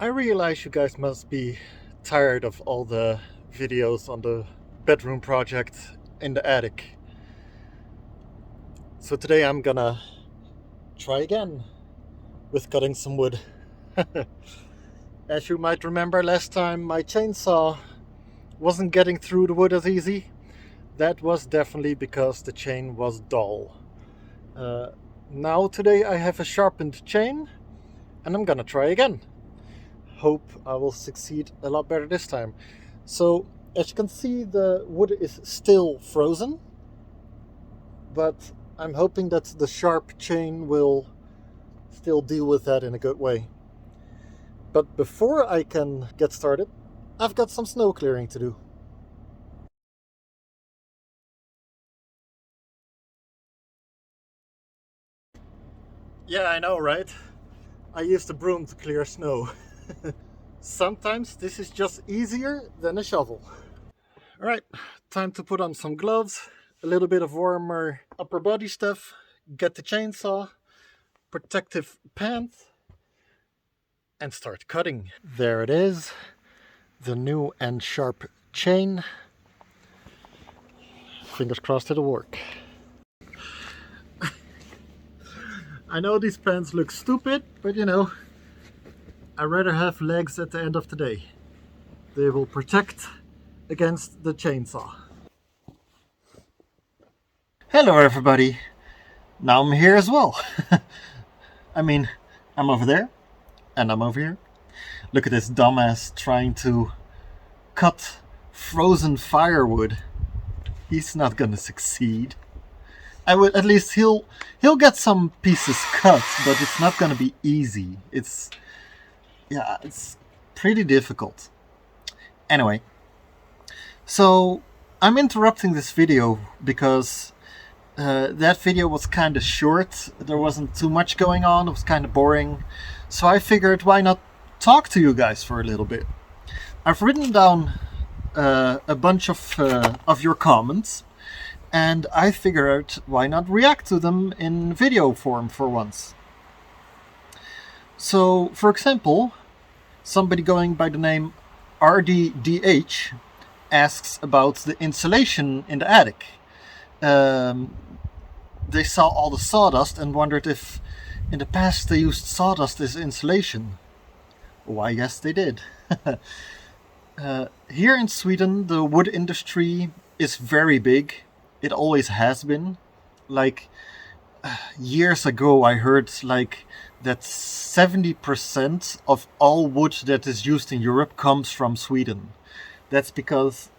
I realize you guys must be tired of all the videos on the bedroom project in the attic. So today I'm gonna try again with cutting some wood. As you might remember, last time my chainsaw wasn't getting through the wood as easy. That was definitely because the chain was dull. Uh, Now today I have a sharpened chain and I'm gonna try again. Hope I will succeed a lot better this time. So as you can see, the wood is still frozen, but I'm hoping that the sharp chain will still deal with that in a good way. But before I can get started, I've got some snow clearing to do. Yeah, I know, right? I used a broom to clear snow. Sometimes this is just easier than a shovel. Alright, time to put on some gloves, a little bit of warmer upper body stuff, get the chainsaw, protective pants, and start cutting. There it is, the new and sharp chain. Fingers crossed it'll work. I know these pants look stupid, but you know, I'd rather have legs at the end of the day. They will protect against the chainsaw. Hello everybody, now I'm here as well. I mean, I'm over there, and I'm over here. Look at this dumbass trying to cut frozen firewood. He's not gonna succeed. I would, at least he'll get some pieces cut, but it's not gonna be easy. It's pretty difficult. Anyway, so I'm interrupting this video because that video was kind of short. There wasn't too much going on. It was kind of boring. So I figured, why not talk to you guys for a little bit? I've written down a bunch of your comments, and I figured, why not react to them in video form for once? So, for example, somebody going by the name RDDH asks about the insulation in the attic. They saw all the sawdust and wondered if in the past they used sawdust as insulation. Why, yes, they did. Here in Sweden, the wood industry is very big. It always has been. Like, years ago I heard that 70% of all wood that is used in Europe comes from Sweden. That's because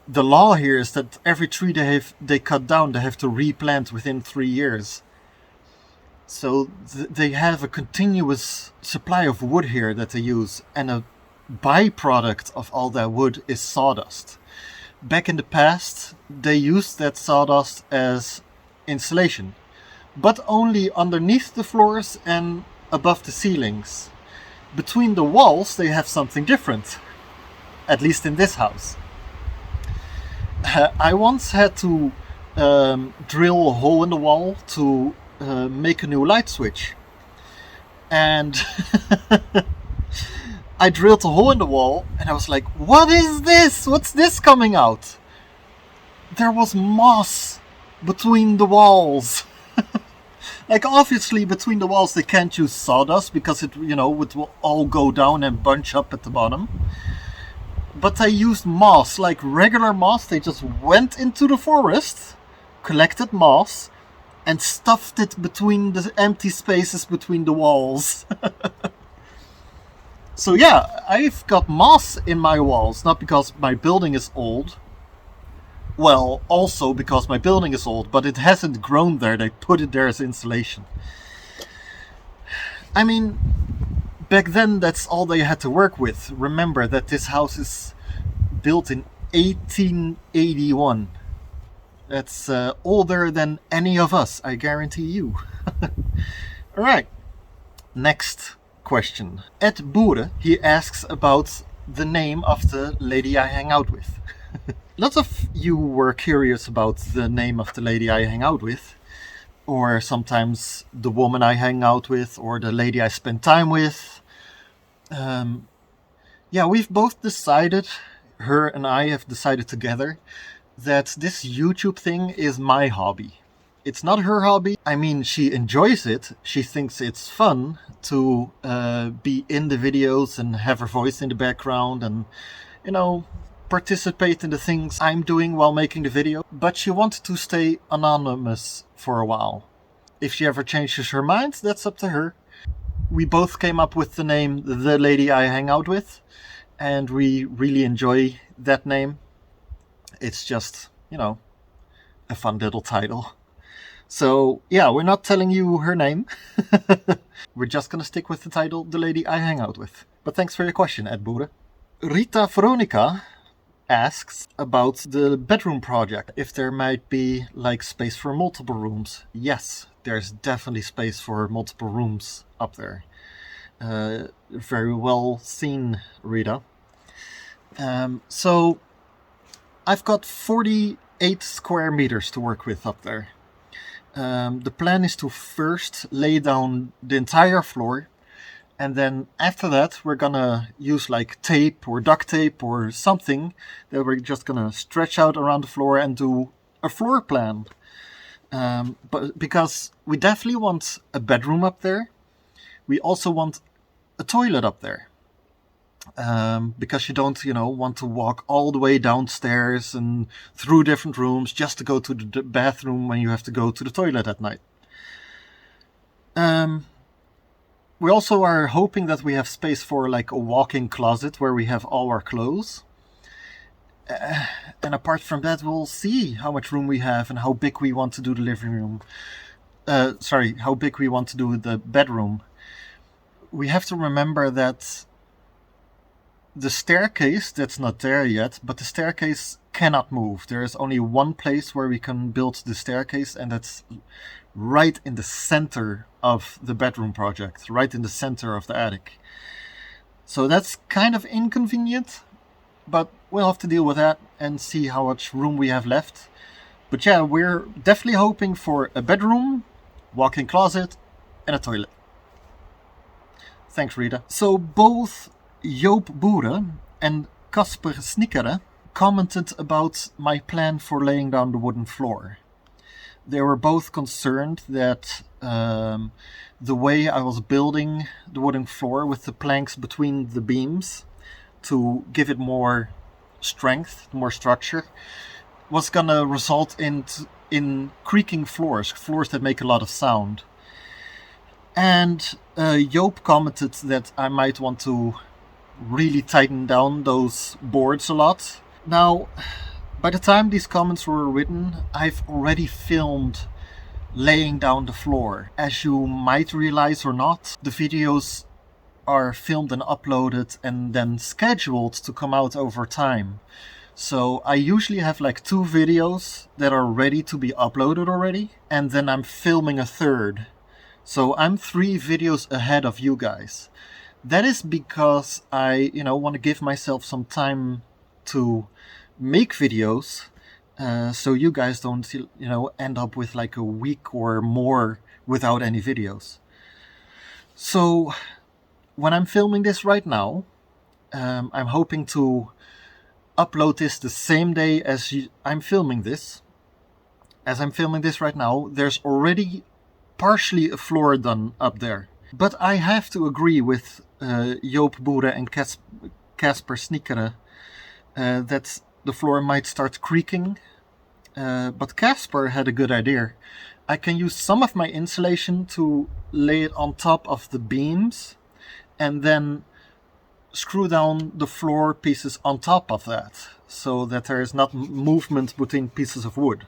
the law here is that every tree they cut down, they have to replant within 3 years. So they have a continuous supply of wood here that they use, and a byproduct of all that wood is sawdust. Back in the past, they used that sawdust as insulation, but only underneath the floors and above the ceilings. Between the walls, they have something different, at least in this house. I once had to drill a hole in the wall to make a new light switch. And I drilled a hole in the wall and I was like, what is this? What's this coming out? There was moss between the walls. Like, obviously between the walls they can't use sawdust because it would all go down and bunch up at the bottom. But they used moss, like regular moss. They just went into the forest, collected moss, and stuffed it between the empty spaces between the walls. So yeah, I've got moss in my walls, not because my building is old. Well, also because my building is old, but it hasn't grown there. They put it there as insulation. I mean, back then that's all they had to work with. Remember that this house is built in 1881. That's older than any of us, I guarantee you. Alright, next question. Ed Boere, he asks about the name of the lady I hang out with. Lots of you were curious about the name of the lady I hang out with, or sometimes the woman I hang out with, or the lady I spend time with, Yeah, we've both decided, her and I have decided together, that this YouTube thing is my hobby. It's not her hobby. I mean, she enjoys it. She thinks it's fun to be in the videos and have her voice in the background and, you know, participate in the things I'm doing while making the video. But she wanted to stay anonymous for a while. If she ever changes her mind, that's up to her. We both came up with the name The Lady I Hang Out With, and we really enjoy that name. It's just, a fun little title. So, yeah, we're not telling you her name. We're just gonna stick with the title The Lady I Hang Out With. But thanks for your question, Ed Boere. Rita Veronica asks about the bedroom project, if there might be like space for multiple rooms. Yes, there's definitely space for multiple rooms up there. Very well seen, Rita. So I've got 48 square meters to work with up there. The plan is to first lay down the entire floor, and then after that we're gonna use like tape or duct tape or something that we're just gonna stretch out around the floor and do a floor plan. But because we definitely want a bedroom up there, we also want a toilet up there. Because you don't, want to walk all the way downstairs and through different rooms just to go to the bathroom when you have to go to the toilet at night. We also are hoping that we have space for like a walk-in closet where we have all our clothes. And apart from that, we'll see how much room we have and how big we want to do the living room. How big we want to do the bedroom. We have to remember that the staircase, that's not there yet, but the staircase cannot move. There is only one place where we can build the staircase, and that's right in the center of the bedroom project, right in the center of the attic. So that's kind of inconvenient, but we'll have to deal with that and see how much room we have left. But yeah, we're definitely hoping for a bedroom, walk-in closet, and a toilet. Thanks, Rita. So both Joop Boere and Casper Snickere commented about my plan for laying down the wooden floor. They were both concerned that the way I was building the wooden floor with the planks between the beams to give it more strength, more structure, was gonna result in creaking floors that make a lot of sound. And Joop commented that I might want to really tighten down those boards a lot. Now, by the time these comments were written, I've already filmed laying down the floor. As you might realize or not, the videos are filmed and uploaded and then scheduled to come out over time. So I usually have like 2 videos that are ready to be uploaded already, and then I'm filming a third. So I'm 3 videos ahead of you guys. That is because I, want to give myself some time to make videos, so you guys don't, end up with like a week or more without any videos. So when I'm filming this right now, I'm hoping to upload this the same day as I'm filming this. As I'm filming this right now, there's already partially a floor done up there. But I have to agree with Joop Boere and Casper Snickere that the floor might start creaking. But Casper had a good idea. I can use some of my insulation to lay it on top of the beams and then screw down the floor pieces on top of that so that there is not movement between pieces of wood.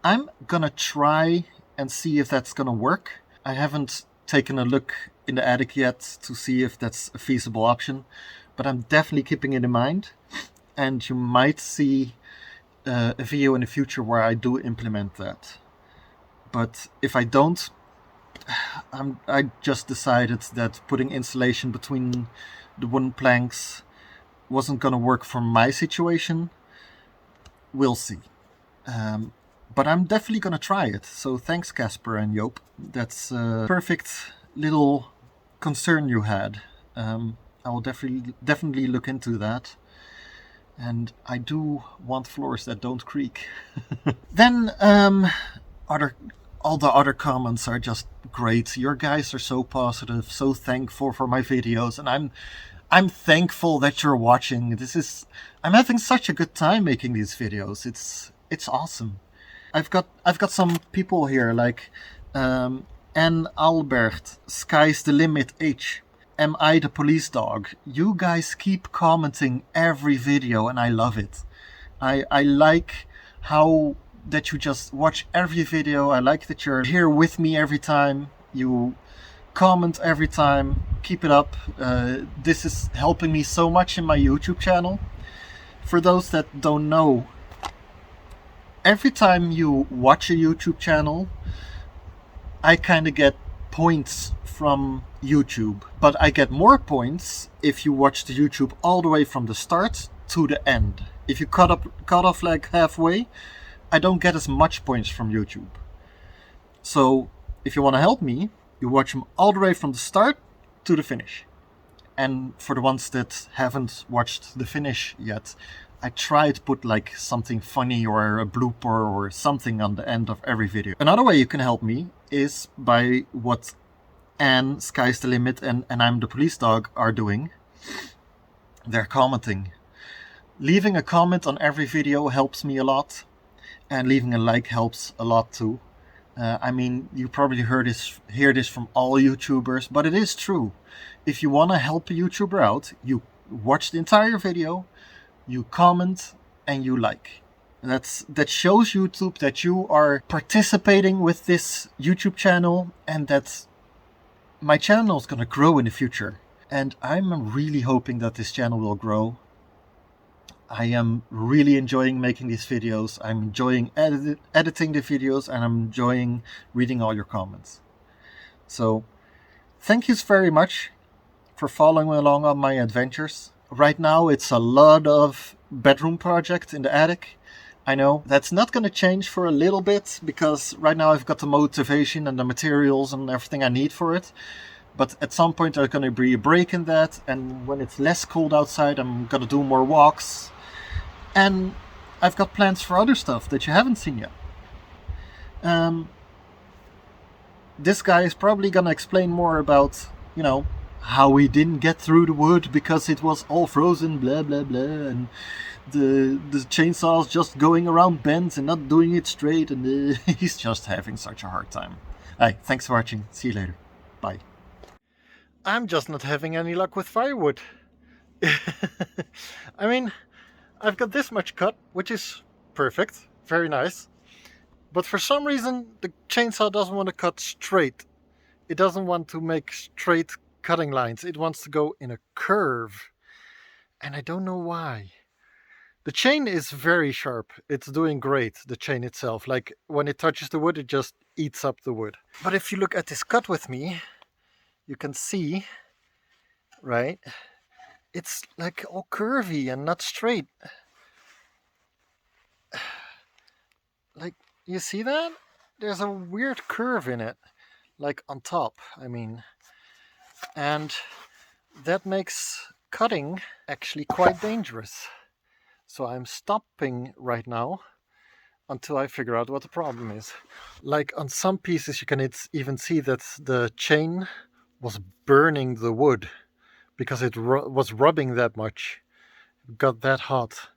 I'm gonna try and see if that's gonna work. I haven't taken a look in the attic yet to see if that's a feasible option, but I'm definitely keeping it in mind, and you might see a video in the future where I do implement that. But if I don't, I just decided that putting insulation between the wooden planks wasn't gonna work for my situation. We'll see. But I'm definitely gonna try it. So thanks, Casper and Joop. That's a perfect little concern you had. I will definitely look into that. And I do want floors that don't creak. Then other all the other comments are just great. Your guys are so positive, so thankful for my videos, and I'm thankful that you're watching. I'm having such a good time making these videos. It's awesome. I've got some people here like N. Albert, Sky's the Limit H. Am I the police dog? You guys keep commenting every video and I love it. I like how that you just watch every video. I like that you're here with me every time. You comment every time. Keep it up. This is helping me so much in my YouTube channel. For those that don't know, every time you watch a YouTube channel, I kind of get points from YouTube, but I get more points if you watch the YouTube all the way from the start to the end. If you cut off like halfway, I don't get as much points from YouTube. So if you want to help me, you watch them all the way from the start to the finish. And for the ones that haven't watched the finish yet, I try to put like something funny or a blooper or something on the end of every video. Another way you can help me is by what Anne, Sky's the Limit, and I'm the Police Dog are doing. They're commenting. Leaving a comment on every video helps me a lot, and leaving a like helps a lot too. I mean, you probably hear this from all YouTubers, but it is true. If you want to help a YouTuber out, you watch the entire video, you comment, and you like. That shows YouTube that you are participating with this YouTube channel and that my channel is going to grow in the future. And I'm really hoping that this channel will grow. I am really enjoying making these videos. I'm enjoying editing the videos, and I'm enjoying reading all your comments. So thank you very much for following along on my adventures. Right now it's a lot of bedroom project in the attic. I know that's not going to change for a little bit because right now I've got the motivation and the materials and everything I need for it. But at some point there's going to be a break in that, and when it's less cold outside I'm going to do more walks. And I've got plans for other stuff that you haven't seen yet. This guy is probably going to explain more about, you know, how we didn't get through the wood because it was all frozen, blah blah blah, and the chainsaw's just going around bends and not doing it straight, and he's just having such a hard time. Hey, thanks for watching. See you later. Bye. I'm just not having any luck with firewood. I mean, I've got this much cut, which is perfect, very nice. But for some reason, the chainsaw doesn't want to cut straight. It doesn't want to make straight cutting lines. It wants to go in a curve. And I don't know why. The chain is very sharp. It's doing great, the chain itself. Like when it touches the wood, it just eats up the wood. But if you look at this cut with me, you can see, right? It's like all curvy and not straight. Like, you see that? There's a weird curve in it. Like on top, I mean. And that makes cutting actually quite dangerous. So I'm stopping right now until I figure out what the problem is. Like on some pieces you can even see that the chain was burning the wood because it was rubbing that much. It got that hot.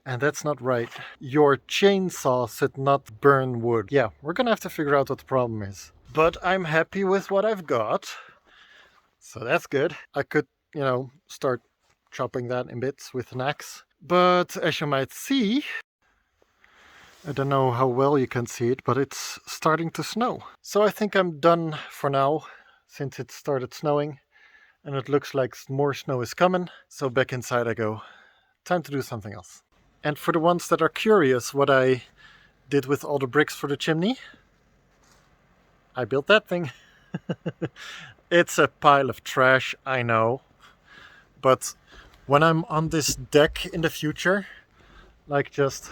And that's not right. Your chainsaw should not burn wood. Yeah, we're gonna have to figure out what the problem is. But I'm happy with what I've got. So that's good. I could, you know, start chopping that in bits with an axe. But as you might see, I don't know how well you can see it, but it's starting to snow. So I think I'm done for now, since it started snowing. And it looks like more snow is coming. So back inside I go. Time to do something else. And for the ones that are curious what I did with all the bricks for the chimney, I built that thing. It's a pile of trash, I know. But when I'm on this deck in the future, like just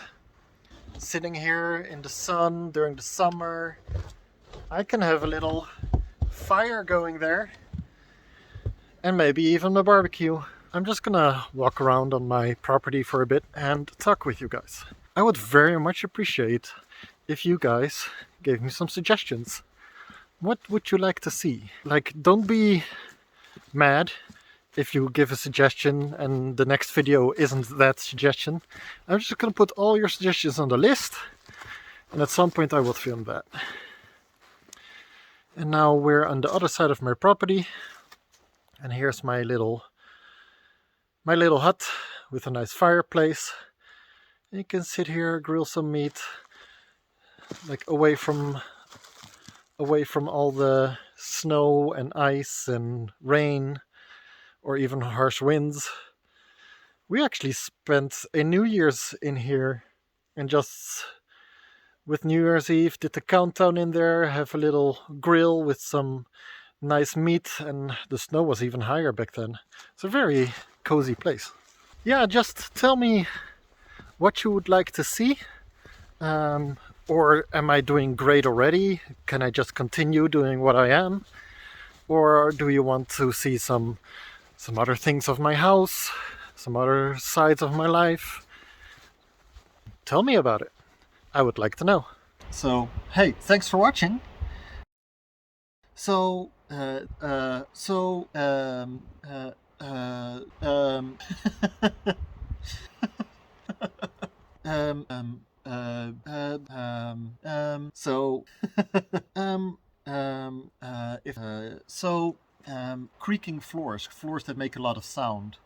sitting here in the sun during the summer, I can have a little fire going there. and maybe even a barbecue. I'm just gonna walk around on my property for a bit and talk with you guys. I would very much appreciate if you guys gave me some suggestions. What would you like to see? Like, don't be mad if you give a suggestion and the next video isn't that suggestion. I'm just gonna put all your suggestions on the list, and at some point I will film that. And now we're on the other side of my property, and here's my little hut with a nice fireplace. And you can sit here, grill some meat, like away from all the snow and ice and rain or even harsh winds. We actually spent a New Year's in here, and just with New Year's Eve did the countdown in there, have a little grill with some nice meat, and the snow was even higher back then. It's a very cozy place. Yeah, just tell me what you would like to see. Or am I doing great already? Can I just continue doing what I am? Or do you want to see some other things of my house, some other sides of my life? Tell me about it. I would like to know. So, hey, thanks for watching. So, so, if so, creaking floors that make a lot of sound.